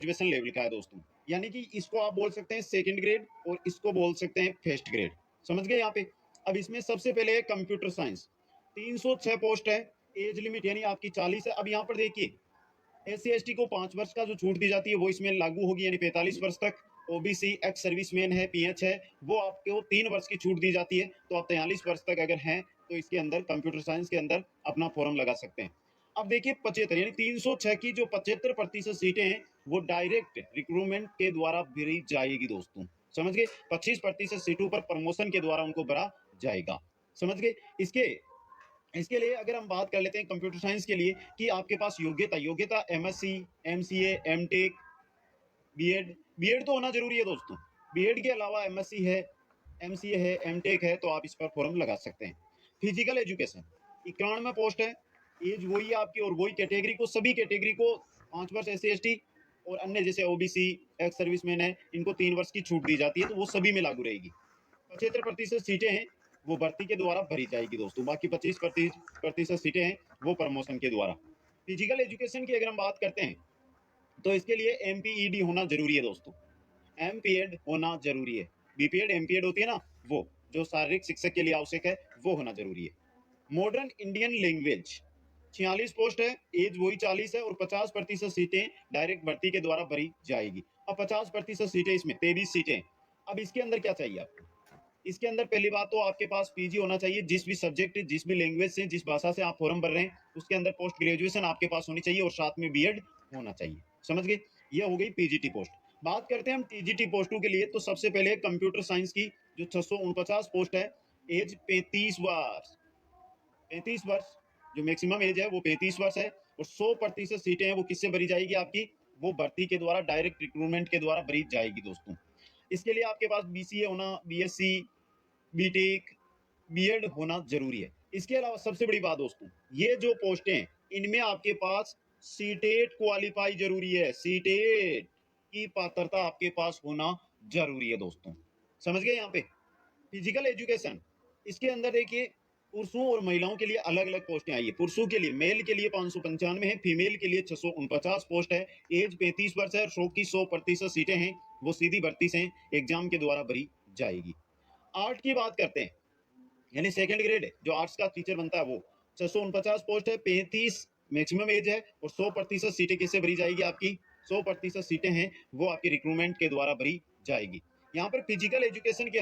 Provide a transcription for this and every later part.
Graduation level का है दोस्तों। यानी कि इसको आप बोल सकते हैं सेकंड ग्रेड और इसको बोल सकते हैं फर्स्ट ग्रेड। समझ गए यहाँ पे? अब इसमें सबसे पहले है कंप्यूटर साइंस, 306 पोस्ट है, एज लिमिट यानी आपकी 40 है। अब यहाँ पर देखिए, SC/ST को 5 वर्ष का जो छूट दी जाती है वो इसमें लागू होगी, यानी 45 वर्ष तक। OBC, एक्स सर्विसमैन है, PH है, वो आपको 3 वर्ष की छूट दी जाती है। तो आप 43 वर्ष तक अगर हैं तो इसके अंदर कंप्यूटर साइंस के अंदर अपना फॉर्म लगा सकते हैं। अब देखिए 75 यानी 306 की जो 75% सीटें हैं वो डायरेक्ट रिक्रूटमेंट के द्वारा भरी जाएगी दोस्तों। समझ गए? 25% सीटों पर प्रमोशन के द्वारा उनको भरा जाएगा। समझ गए? इसके इसके लिए अगर हम बात कर लेते हैं कंप्यूटर साइंस के लिए कि आपके पास योग्यता MSc, MCA, MTech, BEd. BEd तो होना जरूरी है दोस्तों। बीएड के अलावा MSc है, MCA है, MTech है, तो आप इस पर फॉर्म लगा सकते हैं। फिजिकल एजुकेशन 91 पोस्ट है, एज वही है आपकी और वही कैटेगरी को, सभी कैटेगरी को 5 वर्ष SC/ST और अन्य जैसे OBC, एक्स सर्विसमैन है, इनको 3 वर्ष की छूट दी जाती है, तो वो सभी में लागू रहेगी। 75% सीटें हैं वो भर्ती के द्वारा भरी जाएगी दोस्तों। बाकी 25% सीटें हैं वो प्रमोशन के द्वारा। फिजिकल एजुकेशन की अगर हम बात करते हैं तो इसके लिए MPED होना जरूरी है दोस्तों। MPED होना जरूरी है। BPED MPED होती है ना, वो जो शारीरिक शिक्षक के लिए आवश्यक है, वो होना जरूरी है। मॉडर्न इंडियन लैंग्वेज 46 पोस्ट है, एज वही 40 है और 50% सीटें डायरेक्ट भर्ती के द्वारा भरी जाएगी। अब 50% सीटें, इसमें 23 सीटें। अब इसके अंदर क्या चाहिए आपको? इसके अंदर पहली बात तो आपके पास PG होना चाहिए, जिस भी सब्जेक्ट, जिस भी लैंग्वेज से, जिस भाषा से आप फॉर्म भर रहे हैं उसके अंदर पोस्ट ग्रेजुएशन आपके पास होनी चाहिए और साथ में बीएड होना चाहिए। समझ गए? ये हो गई PGT पोस्ट। बात करते हैं हम TGT पोस्टों के लिए, तो सबसे पहले कंप्यूटर साइंस की जो 649 पोस्ट है, एज 35 वर्ष, 35 वर्ष जो मैक्सिमम एज है वो 35 वर्ष है और 100% सीटें हैं वो किससे भरी जाएगी आपकी? वो भर्ती के द्वारा, डायरेक्ट रिक्रूटमेंट के द्वारा भरी जाएगी दोस्तों। इसके लिए आपके पास BCA होना, BSc, बीटेक, बीएड होना जरूरी है। इसके अलावा सबसे बड़ी बात दोस्तों, ये जो पोस्टें हैं इनमें आपके पास सीटेट क्वालिफाई जरूरी है। सीटेट की पात्रता आपके पास होना जरूरी है दोस्तों। समझ गए? यहाँ पे फिजिकल एजुकेशन, इसके अंदर देखिए पुरुषों और महिलाओं के लिए अलग अलग पोस्टें आई है। पुरुषों के लिए, मेल के लिए 595 है, फीमेल के लिए 649 पोस्ट है, एज 35 वर्ष है और 100% सीटें हैं वो सीधी भर्ती से एग्जाम के द्वारा भरी जाएगी। आर्ट की बात करते हैं, यानी सेकंड ग्रेड जो आर्ट्स का टीचर बनता है वो 649 पोस्ट है, 35 मैक्सिमम एज है और 100% सीटें किससे भरी जाएगी आपकी? 100% सीटें हैं वो आपकी रिक्रूटमेंट के द्वारा भरी जाएगी। यहाँ पर फिजिकल एजुकेशन के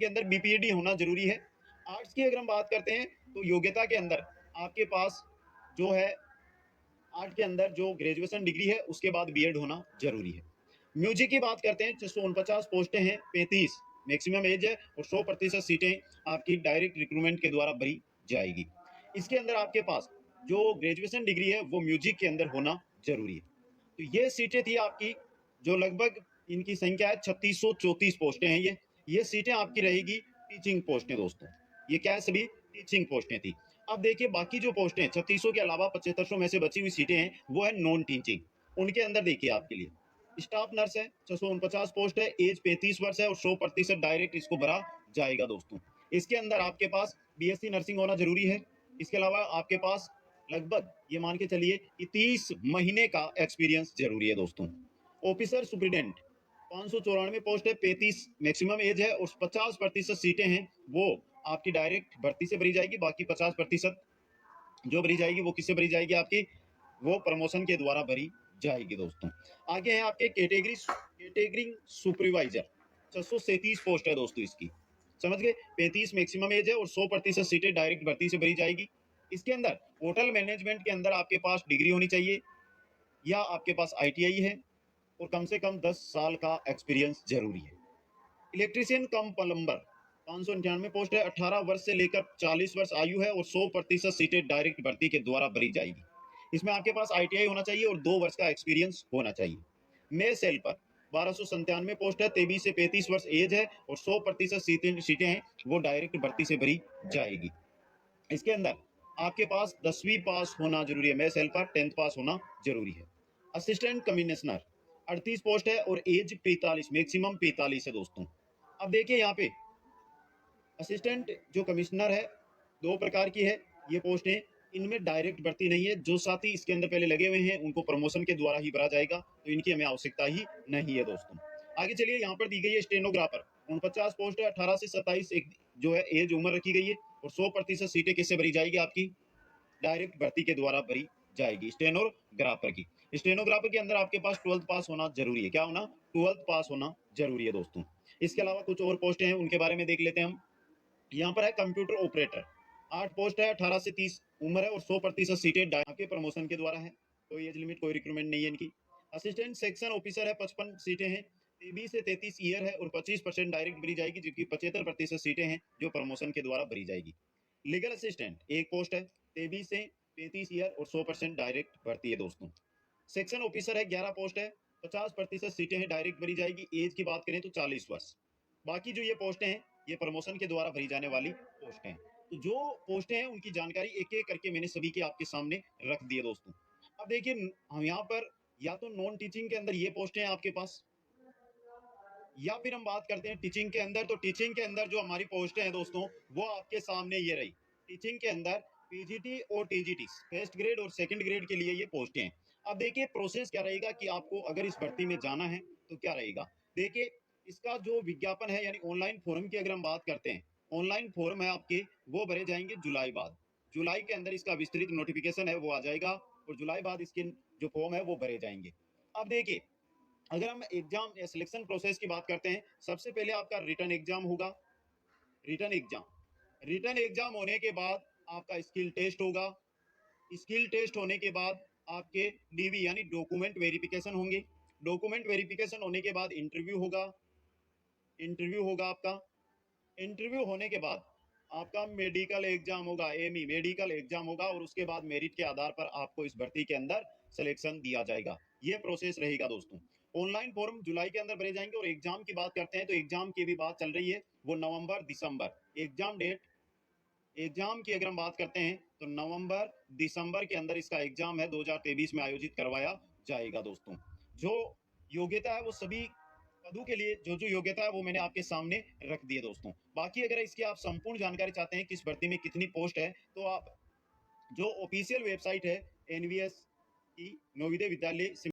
अंदर BPED होना जरूरी है। आर्ट्स की अगर हम बात करते हैं तो योग्यता के अंदर आपके पास जो है, आर्ट के अंदर जो ग्रेजुएशन डिग्री है उसके बाद बीएड होना जरूरी है। म्यूजिक की बात करते हैं, 649 पोस्टें हैं, 35 मैक्सिमम एज है और 100% सीटें आपकी डायरेक्ट रिक्रूटमेंट के द्वारा भरी जाएगी। इसके अंदर आपके पास जो ग्रेजुएशन डिग्री है वो म्यूजिक के अंदर होना जरूरी है। तो ये सीटें थी आपकी, जो लगभग इनकी संख्या है 3634 पोस्टें हैं। ये सीटें आपकी रहेगी टीचिंग पोस्टें दोस्तों। ये क्या है? सभी टीचिंग पोस्टें थी। अब देखिए बाकी जो पोस्टें हैं 3600 के अलावा 7500 में से बची हुई सीटें हैं वो है नॉन टीचिंग। उनके अंदर देखिए आपके लिए स्टाफ नर्स है, 649 पोस्ट है, एज 35 वर्ष है और 100% डायरेक्ट इसको भरा जाएगा दोस्तों। इसके अंदर आपके पास BSc नर्सिंग होना जरूरी है। इसके अलावा आपके पास लगभग ये मान के चलिए कि 30 महीने का एक्सपीरियंस जरूरी है दोस्तों। ऑफिसर सुप्रीडेंट 594 पोस्ट है, 35 मैक्सिमम एज है और 50% सीटें हैं वो आपकी डायरेक्ट भर्ती से भरी जाएगी। बाकी 50% जो भरी जाएगी वो किससे भरी जाएगी आपकी? वो प्रमोशन के द्वारा भरी जाएगी दोस्तों। आगे है आपके कैटेगरी सुपरवाइजर, 637 पोस्ट है दोस्तों इसकी। समझ गए? 35 मैक्सिमम एज है और 100% सीटें डायरेक्ट भर्ती से भरी जाएगी। इसके अंदर होटल मैनेजमेंट के अंदर आपके पास डिग्री होनी चाहिए या आपके पास ITI है और कम से कम 10 साल का एक्सपीरियंस जरूरी है। इलेक्ट्रीशियन कम प्लम्बर 598 पोस्ट है, 18 वर्ष से लेकर 40 वर्ष आयु है और 100% सीटें डायरेक्ट भर्ती के द्वारा भरी जाएगी। इसमें आपके पास ITI होना चाहिए और 2 वर्ष का एक्सपीरियंस होना चाहिए। मेस हेल्पर 1297 पोस्ट है, 23 से 35 वर्ष एज है और 100% सीटें हैं वो डायरेक्ट भर्ती से भरी जाएगी। इसके अंदर आपके पास 10वीं पास होना जरूरी है। मेस हेल्पर 10th पास होना जरूरी है। असिस्टेंट कमिश्नर 38 पोस्ट है और एज 45 मैक्सिमम 45 है दोस्तों। अब देखिए यहाँ पे असिस्टेंट जो कमिश्नर है 2 प्रकार की है ये पोस्ट है। इनमें डायरेक्ट भर्ती नहीं है, जो साथी इसके अंदर पहले लगे हुए हैं उनको प्रमोशन के द्वारा ही भरा जाएगा, तो इनकी हमें आवश्यकता ही नहीं है दोस्तों। आगे चलिए, यहाँ पर दी गई है स्टेनोग्राफर 49 पोस्ट है, 18 से 27 एक जो है एज उम्र रखी गई है, और 100% सीटें किससे भरी जाएगी आपकी, डायरेक्ट भर्ती के द्वारा भरी जाएगी स्टेनोग्राफर की। स्टेनोग्राफर के अंदर आपके पास 12th पास होना जरूरी है, क्या होना, 12th पास होना जरूरी है दोस्तों। इसके अलावा कुछ और पोस्टें हैं, उनके बारे में देख लेते हैं हम। यहाँ पर है कंप्यूटर ऑपरेटर, 8 पोस्ट है, 18 से 30 उम्र है, और 100% सीटें के प्रमोशन के द्वारा है, कोई एज लिमिट कोई रिक्रूटमेंट नहीं है इनकी। असिस्टेंट सेक्शन ऑफिसर है, 55 सीटें हैं, 23 से 33 ईयर है, और 25% डायरेक्ट भरी जाएगी, जबकि 75% सीटें हैं जो प्रमोशन के द्वारा भरी जाएगी। लीगल असिस्टेंट एक पोस्ट है, 23 से 35 ईयर और 100% डायरेक्ट भर्ती है दोस्तों। सेक्शन ऑफिसर है, 11 पोस्ट है, 50% सीटें हैं, डायरेक्ट भरी जाएगी। एज की बात करें तो 40 वर्ष। बाकी जो ये पोस्टें हैं ये प्रमोशन के द्वारा भरी जाने वाली पोस्टें हैं। तो जो पोस्टें हैं उनकी जानकारी एक एक करके मैंने सभी के आपके सामने रख दी है दोस्तों। अब देखिए, हम यहाँ पर या तो नॉन टीचिंग के अंदर ये पोस्टें हैं आपके पास, या फिर हम बात करते हैं टीचिंग के अंदर। तो टीचिंग के अंदर जो हमारी पोस्टें हैं दोस्तों, वो आपके सामने ये रही। टीचिंग के अंदर पीजीटी और टीजीटी फर्स्ट ग्रेड और सेकंड ग्रेड के लिए ये पोस्टें हैं। अब देखिए प्रोसेस क्या रहेगा कि आपको अगर इस भर्ती में जाना है तो क्या रहेगा। देखिए, इसका जो विज्ञापन है यानी ऑनलाइन फॉर्म की अगर हम बात करते हैं, ऑनलाइन फॉर्म है आपके, वो भरे जाएंगे जुलाई बाद। जुलाई के अंदर इसका विस्तृत नोटिफिकेशन है वो आ जाएगा, और जुलाई बाद इसके जो फॉर्म है वो भरे जाएंगे। अब देखिए, अगर हम एग्जाम या सिलेक्शन प्रोसेस की बात करते हैं, सबसे पहले आपका रिटन एग्जाम होगा। रिटन एग्जाम, रिटन एग्जाम होने के बाद आपका स्किल टेस्ट होगा। स्किल टेस्ट होने के बाद आपके डीवी यानी डॉक्यूमेंट वेरिफिकेशन होंगे। डॉक्यूमेंट वेरिफिकेशन होने के बाद इंटरव्यू होगा। इंटरव्यू होगा आपका। इंटरव्यू होने के बाद आपका मेडिकल एग्जाम होगा, एमई मेडिकल एग्जाम होगा, और उसके बाद मेरिट के आधार पर आपको इस भर्ती के अंदर सिलेक्शन दिया जाएगा। ये प्रोसेस रहेगा दोस्तों। ऑनलाइन फॉर्म जुलाई के अंदर भरे जाएंगे, और एग्जाम की बात करते हैं तो एग्जाम की भी बात चल रही है, वो नवंबर दिसंबर एग्जाम डेट। एग्जाम की अगर हम बात करते हैं तो नवंबर दिसंबर के अंदर इसका एग्जाम है, 2023 में आयोजित करवाया जाएगा दोस्तों। जो योग्यता है वो सभी पदों के लिए जो जो योग्यता है वो मैंने आपके सामने रख दी है दोस्तों। बाकी अगर इसकी आप संपूर्ण जानकारी चाहते हैं किस भर्ती में कितनी पोस्ट है, तो आप जो ऑफिशियल वेबसाइट है एनवीएस की, नवोदय विद्यालय